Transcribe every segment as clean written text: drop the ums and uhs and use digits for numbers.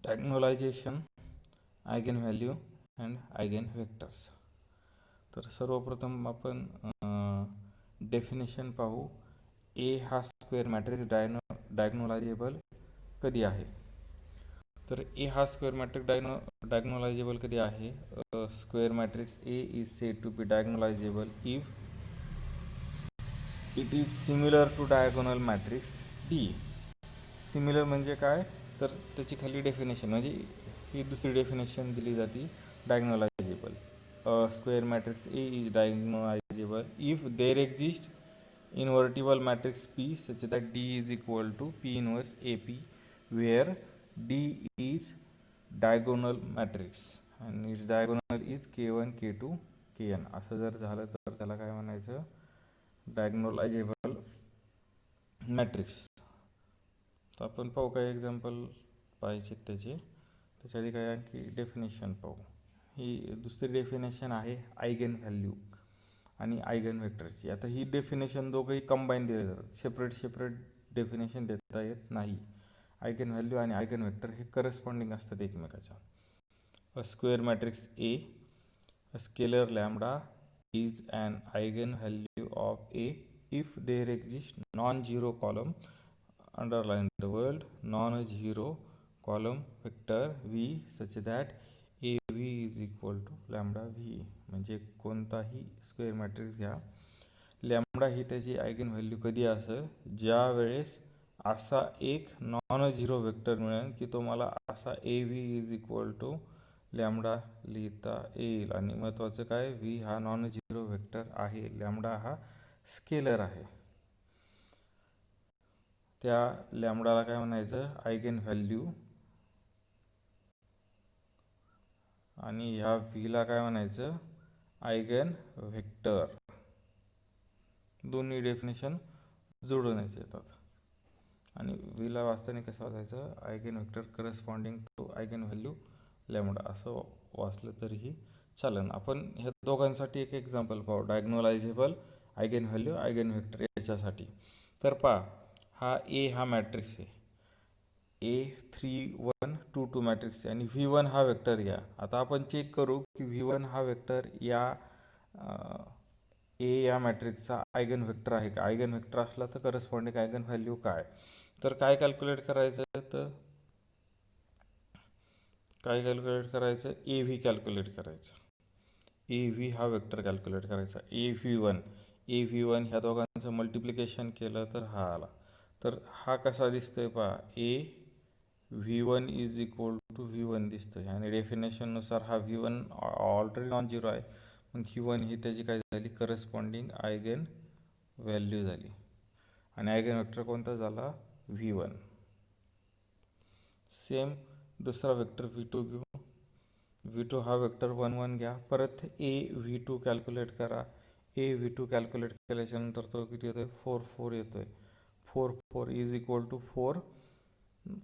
Diagonalisation, eigen value and eigen vectors. तर सर्वप्रथम आपण डेफिनेशन पाहू. ए हा स्क्वेअर मॅट्रिक्स डायगोनलायझेबल कधी आहे? तर ए हा स्क्वेअर मॅट्रिक्स डायगोनलायझेबल कधी आहे? Square matrix A is said to be diagonalizable if it is similar to diagonal matrix D. Similar म्हणजे काय? तर त्याची खाली डेफिनेशन म्हणजे ही दुसरी डेफिनेशन दिली जाते diagonalizable. Square matrix A is diagonalizable if there exist invertible matrix P such that D is equal to P inverse AP, where D is diagonal matrix and its diagonal is K1, K2, Kn. असं जर झालं तर त्याला काय म्हणायचं? Diagonalizable matrix. तर आपण पाहू काही एक्झाम्पल पाहिजे त्याच्या आधी काय आणखी डेफिनेशन पाहू. ही दुसरी डेफिनेशन आहे आयगन व्हॅल्यू आणि आयगन व्हेक्टरची. आता ही डेफिनेशन दोघंही कंबाईन दिले जातात, सेपरेट डेफिनेशन देता येत नाही. आयगन व्हॅल्यू आणि आयगन व्हेक्टर हे करस्पॉन्डिंग असतात एकमेकाच्या. A square matrix A, a scalar lambda is an eigenvalue of A if there exist non zero column underline the word non zero column vector V such that A V is equal to lambda V. म्हणजे कोणताही square matrix घ्या, lambda ही त्याची eigenvalue कधी असेल? ज्या वेळेस असा एक नॉन झिरो वेक्टर मिळेल की तुम्हाला असा A V is equal to lambda लिहिता येईल. आणि महत्त्वाचं काय? व्ही हा नॉन झिरो वेक्टर आहे, लॅम्बडा हा स्केलर आहे. त्या लॅम्बडाला काय म्हणायचं? Eigenvalue. आणि ह्या व्हीला काय म्हणायचं? Eigen vector. दोन्ही डेफिनेशन जोडूनच येतात. आणि व्हीला वाचताना कसं वाचायचं? Eigenvector corresponding to eigenvalue lambda असं वाचलं तरीही चालेल. आपण ह्या दोघांसाठी एक एक्झाम्पल पाहू, diagonalizable eigenvalue eigenvector याच्यासाठी. तर पहा, हा ए हा मॅट्रिक्स आहे, A3, 1, 2, 2 मॅट्रिक्स आहे आणि V1 हा वेक्टर घ्या. आता आपण चेक करू की V1 हा वेक्टर या ए या मॅट्रिक्सचा आयगन व्हेक्टर आहे का? आयगन व्हेक्टर असला तर करस्पॉन्डिंग आयगन व्हॅल्यू काय? तर काय कॅल्क्युलेट करायचं? तर काय कॅल्क्युलेट करायचं? ए व्ही कॅल्क्युलेट करायचं. ए व्ही हा वेक्टर कॅल्क्युलेट करायचा. ए व्ही वन ह्या दोघांचं मल्टिप्लिकेशन केलं तर हा आला. तर हा कसा दिसतोय पहा, A V one is equal to V one दिसतोय आणि डेफिनेशननुसार हा V one already non zero आहे. मग व्ही वन ही त्याची काय झाली? करस्पॉन्डिंग आयगन व्हॅल्यू झाली. आणि आयगन वेक्टर कोणता झाला? V one. सेम दुसरा वेक्टर व्ही टू घेऊ. व्ही टू हा वेक्टर 1, 1 घ्या. परत ए व्ही टू कॅल्क्युलेट करा. ए व्ही टू कॅल्क्युलेट केल्याच्यानंतर तो किती येतोय? 4, 4 येतोय. 4, 4 इज इक्वल टू 4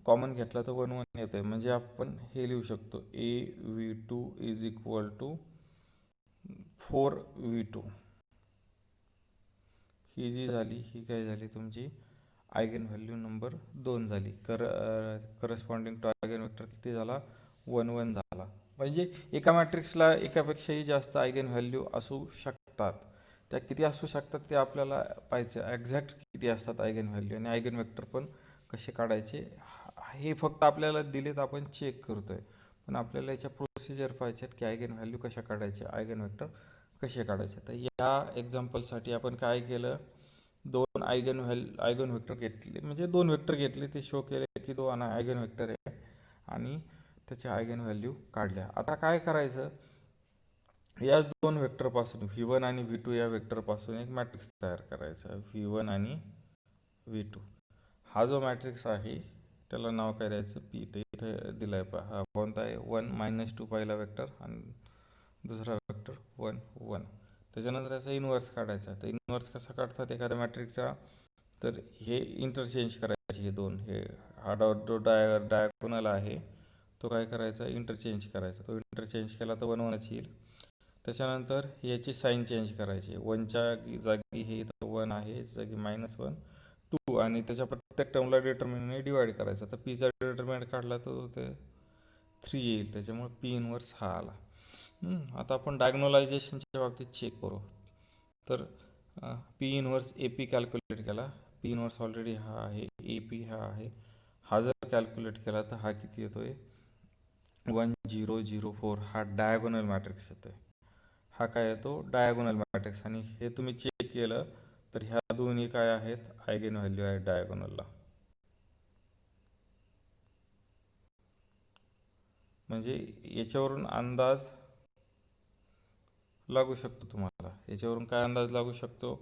कॉमन घेतला तर 1, 1 येतोय. म्हणजे आपण हे लिहू शकतो, A v two is equal to 4 v two. ही जी झाली ही काय झाली? तुमची आयगन व्हॅल्यू नंबर 2 झाली. करस्पॉन्डिंग टू आयगन वेक्टर किती झाला? 1, 1 झाला. म्हणजे एका मॅट्रिक्सला एकापेक्षाही जास्त आयगन व्हॅल्यू असू शकतात. त्या किती असू शकतात ते आपल्याला पाहायचं, एक्झॅक्ट किती असतात आयगन व्हॅल्यू आणि आयगन वेक्टर पण कसे काढायचे हे फक्त आपल्याला दिलेत, आपण चेक करतोय. पण आपल्याला याच्या प्रोसिजर पाहिजेत की आयगन व्हॅल्यू कशा काढायचे, आयगन वेक्टर कसे काढायचे. तर या एक्झाम्पलसाठी आपण काय केलं? दोन आयगन वेक्टर घेतले, म्हणजे दोन वेक्टर घेतले, ते शो केले की दोन आयगन वेक्टर आहे आणि त्याचे आयगन व्हॅल्यू काढल्या. आता काय करायचं? याच दोन वेक्टरपासून व्ही वन आणि व्ही टू या वेक्टरपासून एक मॅट्रिक्स तयार करायचा. व्ही वन आणि व्ही टू हा जो मॅट्रिक्स आहे त्याला नाव काय द्यायचं? पी. ते इथं दिलं आहे पहा. हा कोणता आहे? 1, -2 पहिला वेक्टर आणि दुसरा वेक्टर 1, 1. त्याच्यानंतर याचा इन्व्हर्स काढायचा. तर इन्व्हर्स कसा काढतात एखाद्या मॅट्रिक्सचा? तर हे इंटरचेंज करायचे हे दोन. हा जो डायगोनल आहे तो काय करायचा? इंटरचेंज करायचा. तो इंटरचेंज केला तर 1, 1च येईल. त्याच्यानंतर याची साईन चेंज करायची. 1च्या जागी हे इथं 1 आहे, जागी -1, 2 आणि त्याच्या प्रत्येक टर्मला डिटर्मिनंटने डिवाइड करायचा. तर पीचा डिटर्मिनंट काढला तर ते 3 येईल, त्याच्यामुळे पी इनवर्स हा आला. आता आपण डायगोनलायझेशनच्या बाबतीत चेक करू. तर P inverse A P calculate केला, पी इनवर्स ऑलरेडी हा आहे, ए पी हा आहे. हा जर कॅल्क्युलेट केला तर हा किती येतोय, 1004. हा डायगोनल मॅट्रिक्स येतोय. हा काय येतो, डायगोनल मॅट्रिक्स. आणि हे तुम्ही चेक केलं तर ह्या दोन्ही काय आहेत, आयगेन व्हॅल्यू आहेत डायगोनलला. म्हणजे याच्यावरून अंदाज लागू शकतो तुम्हाला. याच्यावरून काय अंदाज लागू शकतो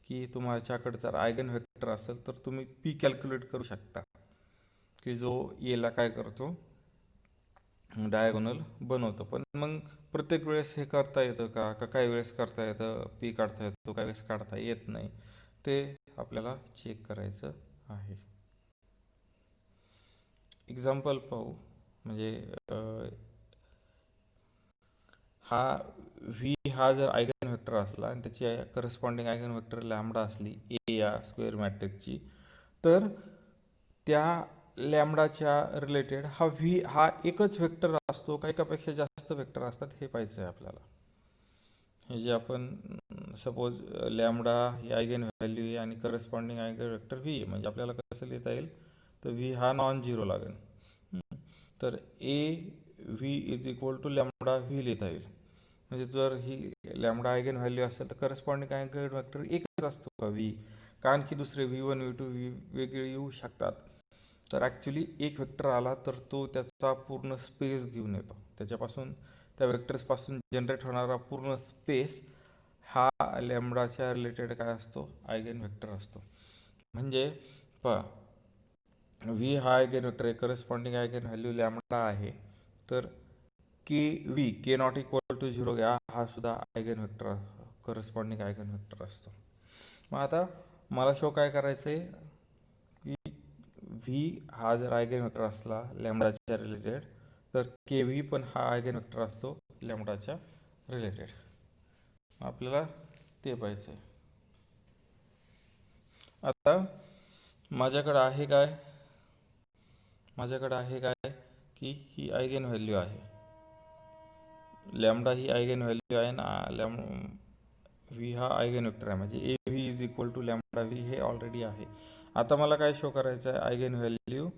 की तुमच्याकडे जर आयगन व्हेक्टर असेल तर तुम्ही पी कॅल्क्युलेट करू शकता, की जो एला काय करतो, डायगोनल बनवतो. पण मग प्रत्येक वेळेस हे करता येतं का, काही वेळेस करता येतं, पी काढता येतो, काही वेळेस काढता येत नाही, ते आपल्याला चेक करायचं आहे. एक्झाम्पल पाहू. म्हणजे हा व्ही हा जर आयगन व्हेक्टर असला आणि त्याची करस्पॉन्डिंग आयगन व्हेक्टर लॅम्बडा असली ए या स्क्वेअर मॅट्रिक्सची, तर त्या लॅम्बडाच्या रिलेटेड हा व्ही हा एकच व्हेक्टर असतो का एकापेक्षा जास्त व्हेक्टर असतात, हे पाहायचं आहे आपल्याला. हे जे आपण सपोज लॅम्बडा ही आयगन व्हॅल्यू आहे आणि करस्पॉन्डिंग आयगन व्हेक्टर व्ही आहे, म्हणजे आपल्याला कसं लिहिता येईल, तर व्ही हा नॉन झिरो लागेल. तर A V is equal to lambda V लिहिता येईल. म्हणजे जर ही लॅम्बडा आयगन व्हॅल्यू असेल तर करस्पॉन्डिंग आयगन व्हेक्टर एकच असतो का व्ही, का आणखी दुसरे V1 V2 व्ही वेगळे येऊ शकतात. तर ॲक्च्युली एक वेक्टर आला तर तो त्याचा पूर्ण स्पेस घेऊन येतो. त्याच्यापासून त्या वेक्टर्सपासून जनरेट होणारा पूर्ण स्पेस हा लॅम्बडाच्या रिलेटेड काय असतो, आयगन व्हेक्टर असतो. म्हणजे पहा, व्ही हा आयगन व्हेक्टर आहे, करस्पॉन्डिंग आयगन व्हॅल्यू लॅम्बडा आहे, तर K V K not equal to zero घ्या, हा सुद्धा eigenvector corresponding eigenvector असतो. मग आता मला शो काय करायचं आहे की व्ही हा जर आयगन व्हेक्टर असला लॅम्बडाच्या रिलेटेड, तर के व्ही पण हा आयगन व्हेक्टर असतो लॅम्बडाच्या रिलेटेड. आपल्याला ते पाहिजे. आता माझ्याकडे आहे काय, की ही आयगन व्हॅल्यू आहे, लॅम्बडा ही आयगन व्हॅल्यू आहे ना, व्ही हा आयगन वेक्टर आहे, म्हणजे A V is equal to lambda V हे ऑलरेडी आहे. आता मला काय शो करायचं आहे, आयगन व्हॅल्यू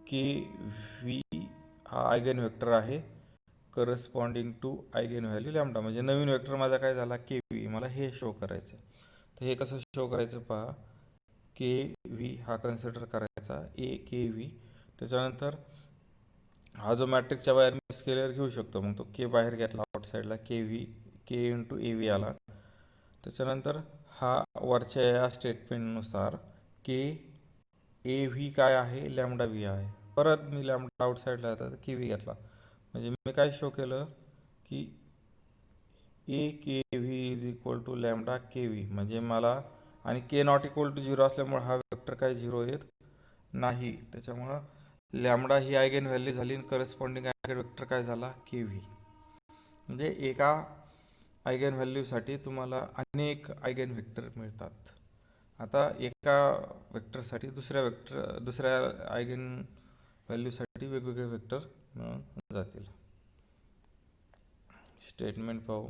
के व्ही हा आयगन वेक्टर आहे corresponding to eigenvalue lambda, म्हणजे नवीन वेक्टर माझा काय झाला, के व्ही. मला हे शो करायचं. तर हे कसं शो करायचं पहा, के व्ही हा कन्सिडर करायचा ए के व्ही. त्याच्यानंतर हा जो मॅट्रिक्सच्या बाहेर मी स्केलर घेऊ शकतो, मग तो के बाहेर घेतला आउटसाईडला, k V k into A v आला. त्याच्यानंतर हा वरच्या या स्टेटमेंटनुसार के ए व्ही काय आहे, लॅम्बडा व्ही आहे. परत मी लॅम्बडा आउटसाईडला येतात के व्ही घेतला, म्हणजे मी काय शो केलं की A k v is equal to lambda k v. म्हणजे मला, आणि k not equal to zero असल्यामुळे हा वेक्टर काय झिरो येत नाही, त्याच्यामुळं लॅम्बडा ही आयगन व्हॅल्यू झाली आणि करस्पॉन्डिंग आयगन वेक्टर काय झाला, के व्ही. म्हणजे एका आयगन व्हॅल्यूसाठी तुम्हाला अनेक आयगन व्हेक्टर मिळतात. आता एका वेक्टरसाठी दुसऱ्या आयगन व्हॅल्यूसाठी वेगवेगळे वेक्टर मिळून जातील. स्टेटमेंट पाहू.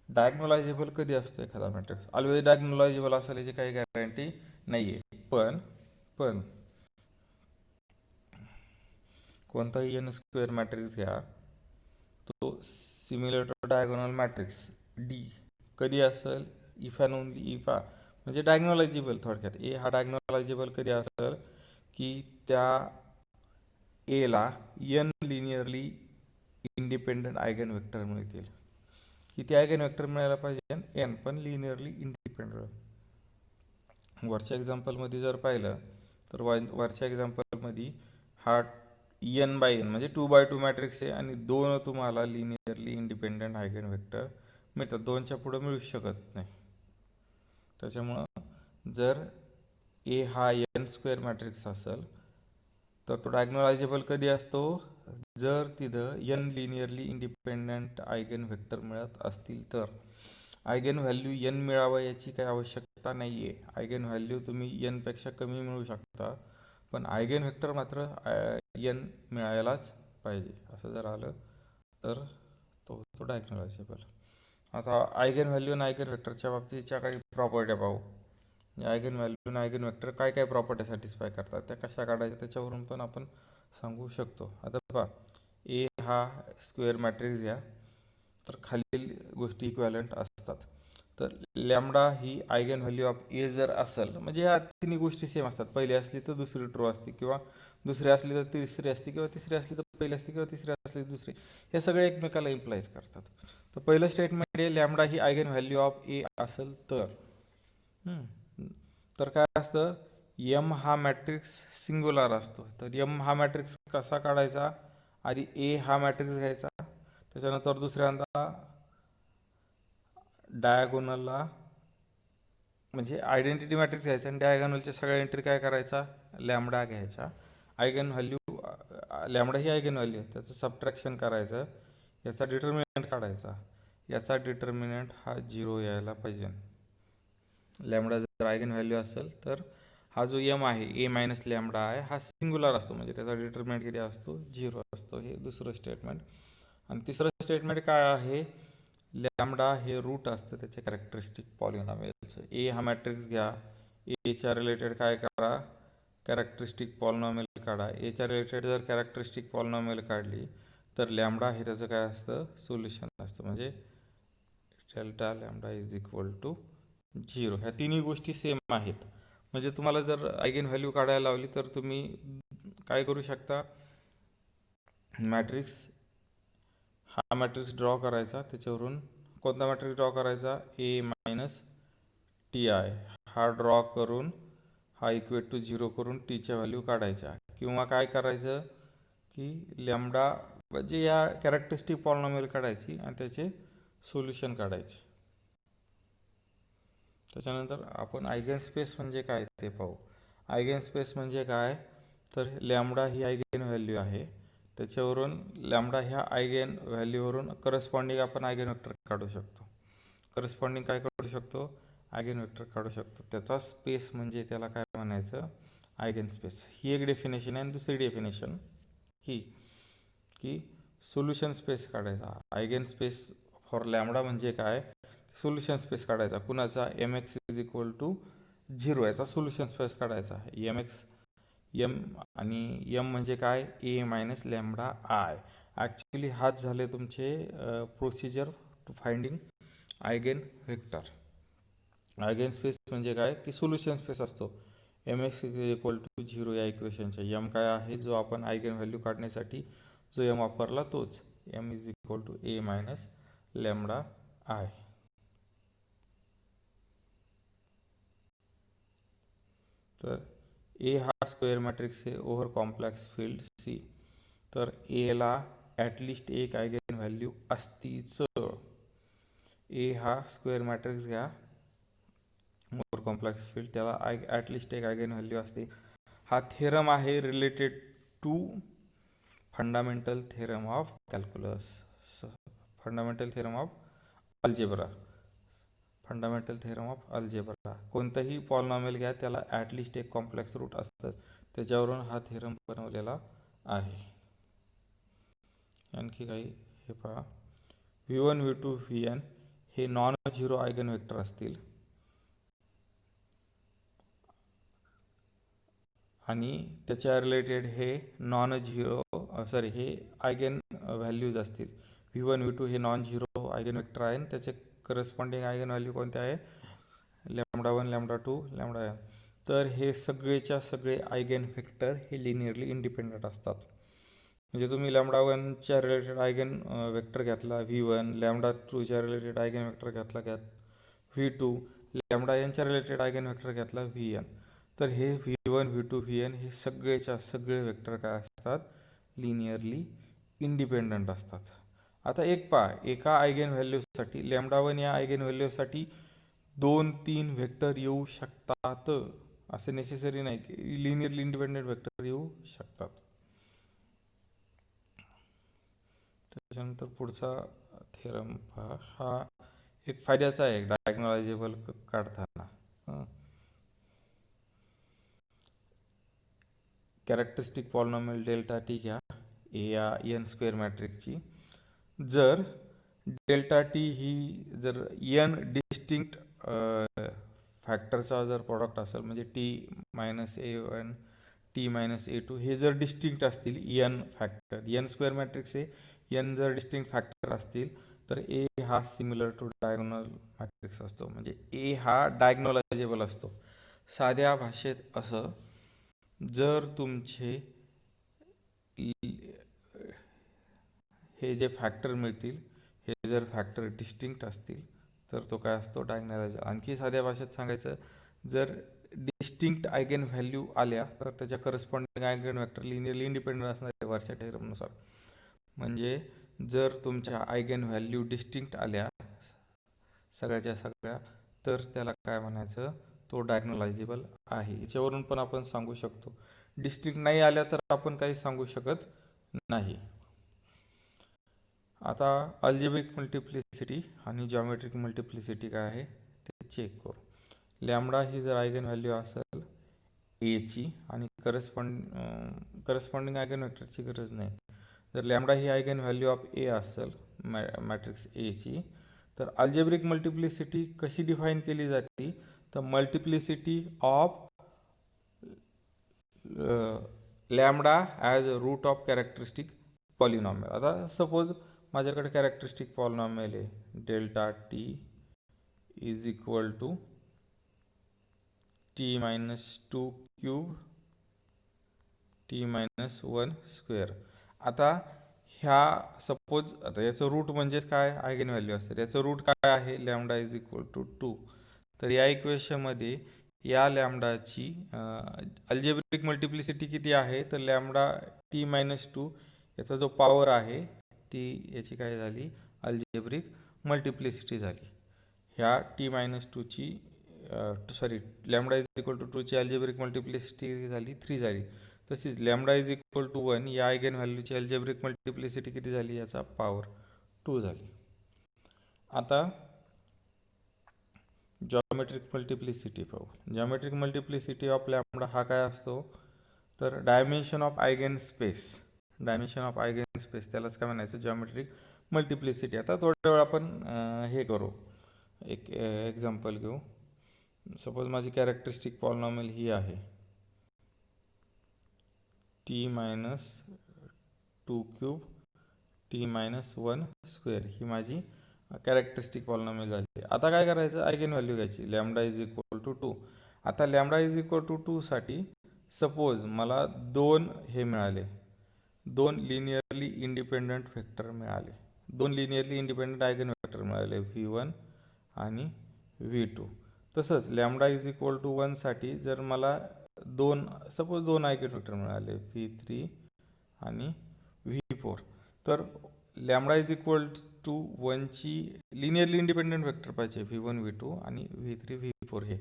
डायग्नोलायझेबल कधी असतो एखादा मॅट्रिक्स, ऑलवेज डायग्नोलायझेबल असेल याची काही गॅरंटी नाही आहे. पण कोणताही एन स्क्वेअर मॅट्रिक्स घ्या, तो सिम्युलर टू डायगोनल मॅट्रिक्स डी कधी असेल, इफ अँड ओनली इफ म्हणजे डायग्नोलायझेबल. थोडक्यात ए हा डायग्नोलायझेबल कधी असेल की त्या एला N linearly independent eigenvector मिळतील. किती आयगन वेक्टर मिळायला पाहिजे, एन, पण लिनियरली इंडिपेंडंट. वरच्या एक्झाम्पलमध्ये जर पाहिलं तर वरच्या एक्झाम्पलमध्ये हा एन बाय एन म्हणजे 2x2 मॅट्रिक्स आहे आणि दोन तुम्हाला लिनियरली इंडिपेंडंट आयगन वेक्टर मिळतात, दोनच्या पुढं मिळू शकत नाही. त्याच्यामुळं जर ए हा एन स्क्वेअर मॅट्रिक्स असेल तर तो डायग्नोलायझेबल कधी असतो, जर तिथं N linearly independent eigenvector मिळत असतील तर. आयगन व्हॅल्यू एन मिळावं याची काही आवश्यकता नाही आहे. आयगन व्हॅल्यू तुम्ही एनपेक्षा कमी मिळू शकता, पण आयगेन व्हेक्टर मात्र एन मिळायलाच पाहिजे. असं जर आलं तर तो होतो डायगोनलायझेबल. आता आयगेन व्हॅल्यू आणि आयगेन व्हेक्टरच्या बाबतीच्या काही प्रॉपर्ट्या पाहू. आयगेन व्हॅल्यू आणि आयगेन व्हेक्टर काय काय प्रॉपर्टी सॅटिस्फाय करतात, त्या कशा काढायच्या त्याच्यावरून पण आपण सांगू शकतो. आता पहा, ए हा स्क्वेअर मॅट्रिक्स घ्या, तर खालील गोष्टी इक्वॅलंट असतात. तर लॅम्बडा ही आयगेन व्हॅल्यू ऑफ ए जर असेल, म्हणजे या तिन्ही गोष्टी सेम असतात. पहिली असली तर दुसरी ट्रू असते, किंवा दुसरी असली तर तिसरी असते, किंवा तिसरी असली तर पहिली असते, किंवा तिसरी असली तर दुसरी. हे सगळे एकमेकाला इम्प्लाइज करतात. तर पहिलं स्टेटमेंट आहे, लॅम्बडा ही आयगेन व्हॅल्यू ऑफ ए असेल तर. तर काय असतं, एम हा मॅट्रिक्स सिंग्युलर असतो. तर एम हा मॅट्रिक्स कसा काढायचा, आधी ए हा मॅट्रिक्स घ्यायचा, त्याच्यानंतर दुसऱ्यांदा डायगोनलला म्हणजे आयडेंटिटी मॅट्रिक्स घ्यायचा, आणि डायगोनलच्या सगळ्या एंट्री काय करायचा, लॅम्बडा घ्यायचा. आयगन व्हॅल्यू लॅम्बडा ही आयगन व्हॅल्यू आहे, त्याचं सबट्रॅक्शन करायचं, याचा डिटर्मिनंट काढायचा. याचा डिटर्मिनंट हा 0 यायला पाहिजे. लॅम्बडा जर आयगन व्हॅल्यू असेल तर हा जो एम आहे, ए मायनस लॅम्बडा आहे, हा सिंग्युलर असतो, म्हणजे त्याचा डिटर्मिनंट किती असतो, 0 असतो. हे दुसरं स्टेटमेंट. आणि तिसरं स्टेटमेंट काय आहे, लॅम्बडा हे रूट असतं त्याचे कॅरेक्टरिस्टिक पॉलिनॉमियलचं. ए हा मॅट्रिक्स घ्या, एच्या रिलेटेड काय करा, कॅरेक्टरिस्टिक पॉलिनॉमियल काढा. एच्या रिलेटेड जर कॅरेक्टरिस्टिक पॉलिनॉमियल काढली तर लॅम्बडा हे त्याचं काय असतं, सोल्युशन असतं. म्हणजे delta lambda is equal to 0. ह्या तिन्ही गोष्टी सेम आहेत. म्हणजे तुम्हाला जर आयगेन व्हॅल्यू काढायला लावली तर तुम्ही काय करू शकता, मॅट्रिक्स हा मॅट्रिक्स ड्रॉ करायचा, त्याच्यावरून कोणता मॅट्रिक्स ड्रॉ करायचा, ए मायनस टी आय हा ड्रॉ करून हा इक्वेट टू 0 करून टीच्या व्हॅल्यू काढायच्या. किंवा काय करायचं की लॅम्बडा म्हणजे या कॅरेक्टरिस्टिक पॉलिनॉमियल काढायची आणि त्याचे सोल्युशन काढायचे. त्याच्यानंतर आपण आयगेन स्पेस म्हणजे काय ते पाहू. आयगेन स्पेस म्हणजे काय, तर लॅम्बडा ही आयगेन व्हॅल्यू आहे, त्याच्यावरून लॅम्बडा ह्या आयगेन व्हॅल्यूवरून करस्पॉन्डिंग आपण आयगेन वेक्टर काढू शकतो. करस्पॉन्डिंग काय काढू शकतो, आयगेन वेक्टर काढू शकतो. त्याचा स्पेस म्हणजे त्याला काय म्हणायचं, आयगेन स्पेस. ही एक डेफिनेशन आहे. आणि दुसरी डेफिनेशन ही की सोल्युशन स्पेस काढायचा. आयगेन स्पेस फॉर लॅम्बडा म्हणजे काय, सोल्युशन स्पेस काढायचा. कुणाचा, M X is equal to 0 याचा सोल्युशन स्पेस काढायचा. एम एक्स एम आणि एम म्हणजे काय, A minus lambda I. Actually हाच झाले तुमचे procedure to finding eigenvector. Eigenspace म्हणजे काय की सोल्युशन स्पेस असतो. M X is equal to 0 या इक्वेशनच्या एम काय आहे, जो आपण आयगेन व्हॅल्यू काढण्यासाठी जो एम वापरला तोच, M is equal to A minus lambda I. तर ए हा स्क्वेअर मॅट्रिक्स आहे ओव्हर कॉम्प्लेक्स फील्ड सी. तर एला ॲटलिस्ट एक आयगेन व्हॅल्यू असतीच. ए हा स्क्वेअर मॅट्रिक्स घ्या ओव्हर कॉम्प्लेक्स फील्ड, त्याला ॲटलिस्ट एक आयगेन व्हॅल्यू असते. हा थेरम आहे related to fundamental theorem of calculus, fundamental theorem of algebra, fundamental theorem of algebra. कोणतंही पॉलिनॉमियल घ्या, त्याला ॲटलिस्ट एक कॉम्प्लेक्स रूट असतंच. त्याच्यावरून हा थेरम बनवलेला आहे. आणखी काही हे पहा, V1 V2 Vn हे नॉन झिरो आयगन वेक्टर असतील, आणि त्याच्या रिलेटेड हे नॉन झिरो हे आयगन व्हॅल्यूज असतील. V1 V2 हे नॉन झिरो आयगन वेक्टर आहे, आणि त्याचे करस्पॉन्डिंग आयगन व्हॅल्यू कोणते आहे, लॅम्बडा 1 लॅम्बडा 2 लॅम्बडा एन. तर हे सगळेच्या सगळे आयगन वेक्टर हे लिनियरली इंडिपेंडंट असतात. म्हणजे तुम्ही लॅम्बडा 1च्या रिलेटेड आयगन वेक्टर घेतला V1, लॅम्बडा 2च्या रिलेटेड आयगन वेक्टर घेतला V2, लॅम्बडा एनच्या रिलेटेड आयगन वेक्टर घेतला Vn. तर हे V1 V2 Vn हे सगळेच्या सगळे वेक्टर काय असतात, लिनियरली इंडिपेंडंट असतात. आता एक पहा, एका आयगन व्हॅल्यूसाठी लॅम्बडा 1 या आयगन व्हॅल्यूसाठी 2-3 वेक्टर येऊ शकतात. असे नेसेसरी नाही की लिनियरली इंडिपेंडंट वेक्टर येऊ शकतात. त्याच्यानंतर पुढचा थेरम पहा, हा एक फायद्याचा आहे डायगोनलायझेबल काढताना. कॅरेक्टरिस्टिक पॉलिनॉमियल डेल्टा टी घ्या ए या एन स्क्वेअर मॅट्रिक्सची. जर डेल्टा टी ही जर एन डिस्टिंक्ट फॅक्टरचा जर प्रॉडक्ट असेल, म्हणजे T minus A one T minus A two हे जर डिस्टिंक्ट असतील N factor, N square matrix आहे, एन जर डिस्टिंक्ट फॅक्टर असतील तर ए हा सिमिलर टू डायगोनल मॅट्रिक्स असतो, म्हणजे ए हा डायगोनलायझेबल असतो. साध्या भाषेत असं, जर तुमचे हे जे फॅक्टर मिळतील हे जर फॅक्टर डिस्टिंक्ट असतील तर तो काय असतो, डायगोनलायझेबल. आणखी साध्या भाषेत सांगायचं, जर डिस्टिंक्ट आयगेन व्हॅल्यू आल्या तर त्याच्या corresponding eigen vector linearly independent असणार आहे वरच्या थेरमनुसार. म्हणजे जर तुमच्या आयगेन व्हॅल्यू डिस्टिंक्ट आल्या सगळ्याच्या सगळ्या, तर त्याला काय म्हणायचं, तो डायगोनलायझेबल आहे. याच्यावरून पण आपण सांगू शकतो. डिस्टिंक्ट नाही आल्या तर आपण काही सांगू शकत नाही. आता अल्जेब्रिक मल्टिप्लिसिटी आणि जॉमेट्रिक मल्टिप्लिसिटी काय आहे ते चेक करू. लॅम्बडा ही जर आयगेन व्हॅल्यू असेल एची आणि करस्पॉन्डिंग आयगेन वेक्टरची गरज नाही. जर लॅम्बडा ही आयगेन व्हॅल्यू ऑफ ए असेल मॅट्रिक्स एची, तर अल्जेब्रिक मल्टिप्लिसिटी कशी डिफाईन केली जाते, तर multiplicity of lambda as a root of characteristic polynomial. आता सपोज माझ्याकडे कॅरेक्टरिस्टिक पॉलिनॉमियल आहे delta T is equal to T minus two cube T minus one square. आता ह्या सपोज आता याचं रूट म्हणजेच काय, आयगेन व्हॅल्यू असते. याचं रूट काय आहे, लॅम्बडा इज इक्वल टू 2. तर या इक्वेशनमध्ये या लॅम्बडाची अल्जेब्रिक मल्टिप्लिसिटी किती आहे, तर लॅम्बडा टी मायनस टू याचा जो पॉवर आहे ती याची काय झाली, अल्जेब्रिक मल्टिप्लिसिटी झाली. ह्या टी मायनस टूची लॅम्बडा इज इक्वल टू 2ची अल्जेब्रिक मल्टिप्लिसिटी झाली 3 झाली. तशीच लॅम्बडा इज इक्वल टू 1 या आयगेन व्हॅल्यूची अल्जेब्रिक मल्टिप्लिसिटी किती झाली, याचा पॉवर 2 झाली. आता जॉमेट्रिक मल्टिप्लिसिटी पाहू. जॉमेट्रिक मल्टिप्लिसिटी ऑफ लॅम्बडा हा काय असतो, तर dimension of eigen space. Dimension of eigen space त्यालाच काय म्हणायचं, जॉमेट्रिक मल्टिप्लिसिटी. आता थोड्या वेळ आपण हे करू, एक एक्झाम्पल घेऊ. सपोज माझी कॅरेक्टरिस्टिक पॉलिनॉमियल ही आहे t minus two cube T minus one square, ही माझी कॅरेक्टरिस्टिक पॉलिनॉमियल झाली. आता काय करायचं, आयगेन व्हॅल्यू घ्यायची, लॅम्बडा इज इक्वल टू 2. आता लॅम्बडा इज इक्वल टू 2 साठी सपोज मला दोन हे मिळाले, दोन लिनियरली इंडिपेंडंट वेक्टर मिळाले, दोन लिनियरली इंडिपेंडंट आयगेन वेक्टर मिळाले V1 आणि V2. तसंच लॅम्बडा इज इक्वल टू 1 साठी जर मला सपोज दोन आयगेन वेक्टर मिळाले V3 आणि V4, तर लॅम्बडा इज इक्वल टू 1ची लिनियरली इंडिपेंडंट वेक्टर पाहिजे V1 V2 आणि V3 V4. हे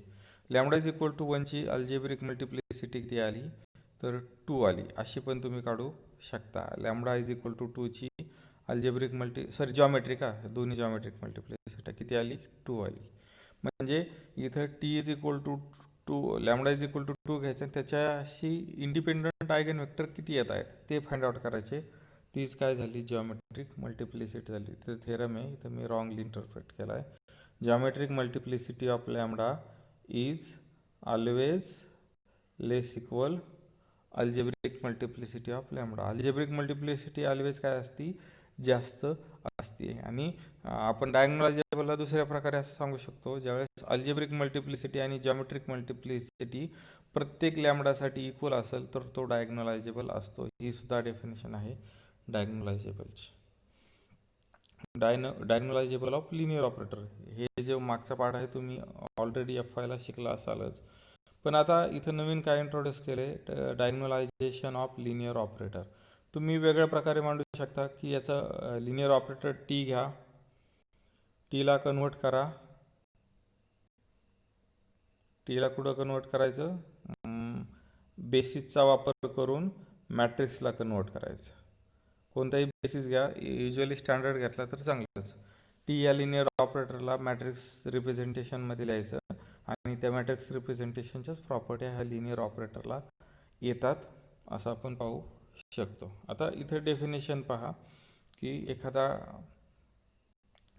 लॅम्बडा इज इक्वल टू 1ची अल्जेब्रिक मल्टिप्लिसिटी किती आली, तर 2 आली. अशी पण तुम्ही काढू शकता. लॅम्बडा इज इक्वल टू 2ची अल्जेब्रिक जॉमेट्रिक दोन्ही जॉमेट्रिक मल्टिप्लिसिटी किती आली, 2 आली. म्हणजे इथं t is equal to 2 lambda is equal to 2 घ्यायचं आणि त्याच्याशी इंडिपेंडंट आयगेन वेक्टर किती येत आहेत ते फाइंड आउट करायचे. तीच काय झाली, जॉमेट्रिक मल्टिप्लिसिटी झाली. तर थेरम आहे, इथं मी रॉंगली इंटरप्रेट केला आहे. Geometric multiplicity of lambda is always less equal algebraic multiplicity of lambda. Algebraic multiplicity always काय असती, जास्त असते. आणि आपण डायगोनल अल्जेब्राला दुसऱ्या प्रकारे असं सांगू शकतो, ज्यावेळेस अल्जेब्रिक मल्टिप्लिसिटी आणि जॉमेट्रिक मल्टिप्लिसिटी प्रत्येक लॅम्बडासाठी इक्वल असेल तर तो डायगोनलायझेबल असतो. ही सुद्धा डेफिनेशन आहे डायगोनलायझेबलची. डायगोनलायझेबल ऑफ लिनियर ऑपरेटर, हे जे मागचा पार्ट आहे तुम्ही ऑलरेडी FYला शिकला असालच. पण आता इथं नवीन काय इंट्रोड्यूस केले, डायगोनलायझेशन ऑफ लिनियर ऑपरेटर. तुम्ही वेगळ्या प्रकारे मांडू शकता की याचं लिनियर ऑपरेटर टी घ्या, टीला कन्वर्ट करा. टीला कुठं कन्वर्ट करायचं, बेसिसचा वापर करून मॅट्रिक्सला कन्वर्ट करायचं. कोणताही बेसिस घ्या, युजली स्टँडर्ड घेतला तर चांगलंच. टी या लिनियर ऑपरेटरला मॅट्रिक्स रिप्रेझेंटेशनमध्ये लिहायचं आणि त्या मॅट्रिक्स रिप्रेझेंटेशनच्याच प्रॉपर्टी ह्या लिनियर ऑपरेटरला येतात असं आपण पाहू शकतो. आता इथे डेफिनेशन पहा की एखादा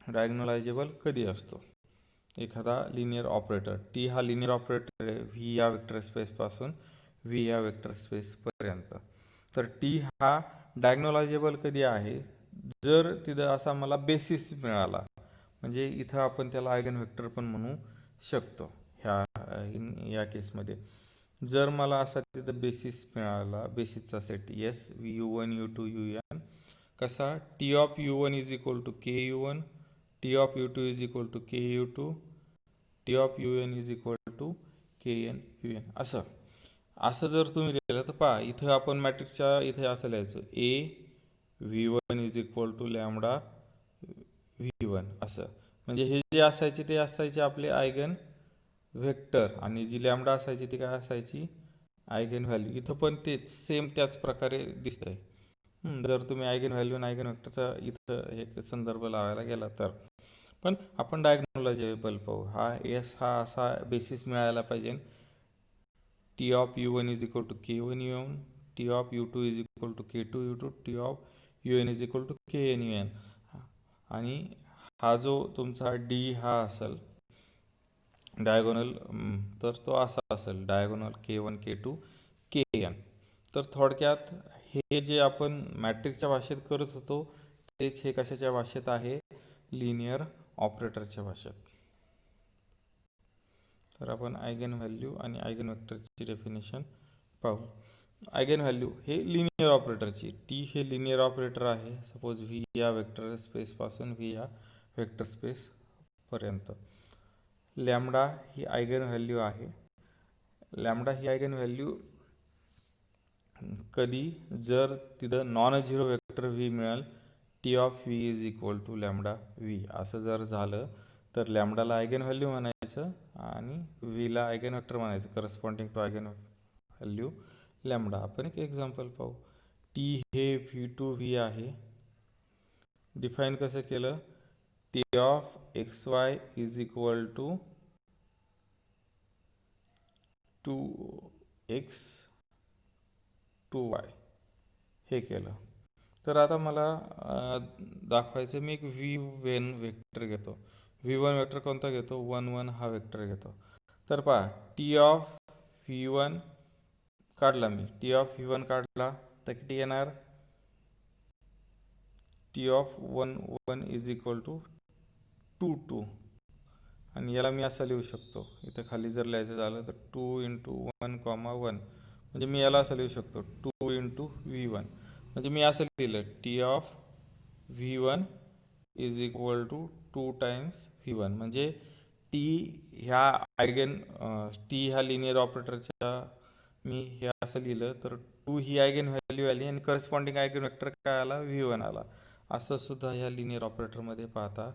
डायगोनलायझेबल कधी असतो. एखादा लिनियर ऑपरेटर, टी हा लिनियर ऑपरेटर आहे व्ही या वेक्टर स्पेसपासून व्ही या वेक्टर स्पेसपर्यंत. तर टी हा डायगोनलायझेबल कधी आहे, जर तिथं असा मला बेसिस मिळाला, म्हणजे इथं आपण त्याला आयगन वेक्टर पण म्हणू शकतो. या केसमध्ये जर मला असा तिथं बेसिस मिळाला, बेसिसचा set S u one u two u कसा T of u one is equal to k u one, T of u two is equal to k u two, T of you N is equal to K N you n. असं जर तुम्ही लिहिलं तर पहा इथं आपण मॅट्रिक्सच्या इथे असं लिहायचं A V one is equal to lambda V one. असं म्हणजे हे जे असायचे ते असायचे आपले आयगन व्हेक्टर, आणि जी लॅमडा असायची ती काय असायची आयगन व्हॅल्यू. इथं पण तेच सेम त्याच प्रकारे दिसत आहे. जर तुम्ही आयगन व्हॅल्यू आणि आयगन व्हेक्टरचा इथं एक संदर्भ लावायला गेला तर. पण आपण डायगोनलायझेबल पाहू. हा एस हा असा बेसिस मिळायला पाहिजे, T of U one is equal to K one U N, T of U two is equal to K two U two, T of you N is equal to K N you N. आणि हा जो तुमचा D हा असेल diagonal, तर तो असा असेल diagonal K one K two के एन. तर थोडक्यात हे जे आपण मॅट्रिक्सच्या भाषेत करत होतो तेच हे कशाच्या भाषेत आहे, लिनियर ऑपरेटरच्या भाषेत. तर आपण आयगन व्हॅल्यू आणि आयगन वेक्टरची डेफिनेशन पाहू. आयगन व्हॅल्यू हे लिनियर ऑपरेटरची, टी हे लिनियर ऑपरेटर आहे सपोज व्ही या वेक्टर स्पेसपासून व्ही या वेक्टर स्पेसपर्यंत. लॅमडा ही आयगन व्हॅल्यू आहे. लॅमडा ही आयगन व्हॅल्यू कधी, जर तिथं नॉन झिरो वेक्टर व्ही मिळेल, T of V is equal to lambda V. असं जर झालं तर लॅमडाला आयगन व्हॅल्यू म्हणायचं आणि व्हीला आयगन वेक्टर म्हणायचं corresponding to eigenvalue lambda. आपण एक एक्झाम्पल पाहू. टी हे व्ही टू व्ही आहे. डिफाईन कसं केलं, T of X Y is equal to 2x 2y हे केलं. तर आता मला दाखवायचं, मी एक व्ही वन वेक्टर घेतो. व्ही वन वेक्टर कोणता घेतो, 1 1 हा वेक्टर घेतो. तर पहा टी ऑफ व्ही वन काढला मी, टी ऑफ व्ही वन काढला तर किती येणार, T of 1 1 is equal to 2 2. आणि याला मी असं लिहू शकतो, इथं खाली जर लिहायचं झालं तर 2 इंटू 1 कॉमा 1, म्हणजे मी याला असं लिहू शकतो 2 इंटू व्ही वन. म्हणजे मी असं लिहिलं T of V one is equal to 2 times V one. म्हणजे टी ह्या आयगन टी ह्या लिनियर ऑपरेटरच्या मी हे असं लिहिलं तर 2 ही आयगन व्हॅल्यू आली आणि करस्पॉन्डिंग आयगन वेक्टर काय आला, व्ही वन आला. असं सुद्धा ह्या लिनियर ऑपरेटरमध्ये पाहता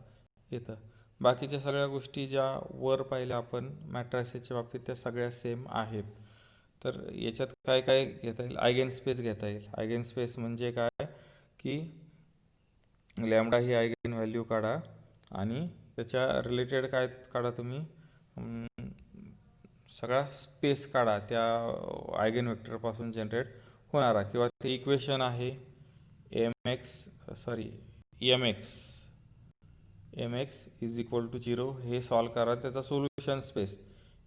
येतं. बाकीच्या सगळ्या गोष्टी ज्या वर पाहिल्या आपण मॅट्रिसेसच्या बाबतीत त्या सगळ्या सेम आहेत. तर याच्यात काय काय घेता येईल, आयगन स्पेस घेता येईल. आयगन स्पेस म्हणजे काय की लॅमडा ही आयगन व्हॅल्यू काढा आणि त्याच्या रिलेटेड काय काढा तुम्ही, सगळा स्पेस काढा त्या आयगन वेक्टरपासून जनरेट होणारा, किंवा ते इक्वेशन आहे M X is equal to 0 हे सॉल्व करा. त्याचा सोल्युशन स्पेस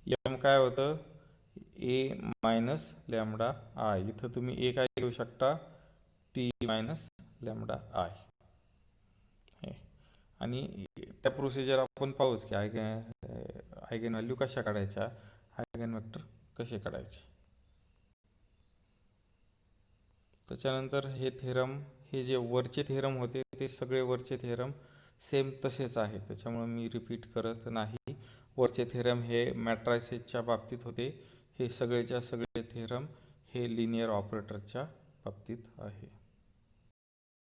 एम काय होतं, ए मायनस लॅमडा आय. इथं तुम्ही ए काय घेऊ शकता, टी मायनस लॅमडा आय. आणि त्या प्रोसिजर आपण पाहूच की आयगन व्हॅल्यू कशा काढायच्या, आयगन वेक्टर कसे काढायचे. त्याच्यानंतर हे थेरम, हे जे वरचे थेरम होते ते सगळे वरचे थेरम सेम तसेच आहे, त्याच्यामुळे मी रिपीट करत नाही. वरचे थेरम हे मॅट्रायसेसच्या बाबतीत होते, हे सगळेच्या सगळे थेरम हे लिनियर ऑपरेटरच्या बाबतीत आहे.